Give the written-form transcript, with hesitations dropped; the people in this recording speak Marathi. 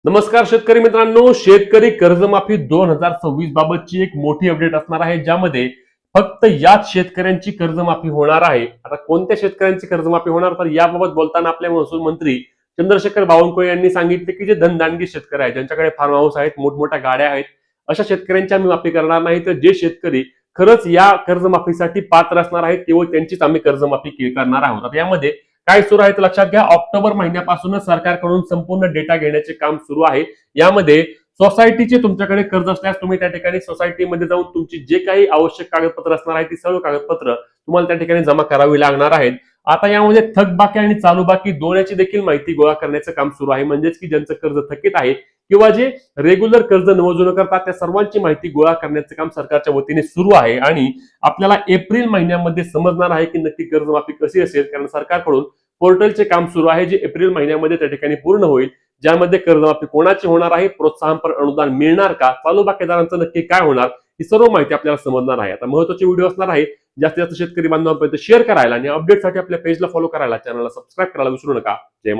नमस्कार शेतकरी मित्रांनो, शेतकरी कर्जमाफी 2026 बाबतची एक मोठी अपडेट असणार आहे, ज्यामध्ये फक्त याच शेतकऱ्यांची कर्जमाफी होणार आहे. आता कोणत्या शेतकऱ्यांची कर्जमाफी होणार, तर याबाबत बोलताना आपले महसूल मंत्री चंद्रशेखर बावनकुळे यांनी सांगितले की जे धनदांडगी शेतकरी आहेत, ज्यांच्याकडे फार्म हाऊस आहेत, मोठमोठ्या गाड्या आहेत, अशा शेतकऱ्यांची आम्ही माफी करणार नाही. तर जे शेतकरी खरंच या कर्जमाफीसाठी पात्र असणार आहेत, केवळ त्यांचीच आम्ही कर्जमाफी करणार आहोत. आता यामध्ये काय सुरू आहे तर लक्षात घ्या, ऑक्टोबर महिन्यापासूनच सरकारकडून संपूर्ण डेटा घेण्याचे काम सुरू आहे. यामध्ये सोसायटीचे तुमच्याकडे कर्ज असल्यास तुम्ही त्या ठिकाणी सोसायटीमध्ये जाऊन तुमची जे काही आवश्यक कागदपत्र असणार आहेत ती सर्व कागदपत्र तुम्हाला त्या ठिकाणी जमा करावी लागणार आहेत. आता यामध्ये थकबाकी आणि चालू बाकी दोन्हीची देखील माहिती गोळा करण्याचं काम सुरू आहे. म्हणजेच की ज्यांचं कर्ज थकीत आहे किंवा जे रेग्युलर कर्ज न करतात त्या सर्वांची माहिती गोळा करण्याचं काम सरकारच्या वतीने सुरू आहे. आणि आपल्याला एप्रिल महिन्यामध्ये समजणार आहे की नक्की कर्जमाफी कशी असेल, कारण सरकारकडून पोर्टलचे काम सुरू आहे, जे एप्रिल महिन्यामध्ये त्या ठिकाणी पूर्ण होईल, ज्यामध्ये कर्जमाफी कोणाची होणार आहे, प्रोत्साहनपर अनुदान मिळणार का, चालू बाकीदारांचं नक्की काय होणार, ही सर्व माहिती आपल्याला समजणार आहे. आता महत्त्वाचे व्हिडिओ असणार आहे. जास्तीत जास्त शेतकरी बांधवांपर्यंत शेअर करायला आणि अपडेटसाठी आपल्या पेजला फॉलो करायला, चॅनलला सबस्क्राईब करायला विसरू नका. जय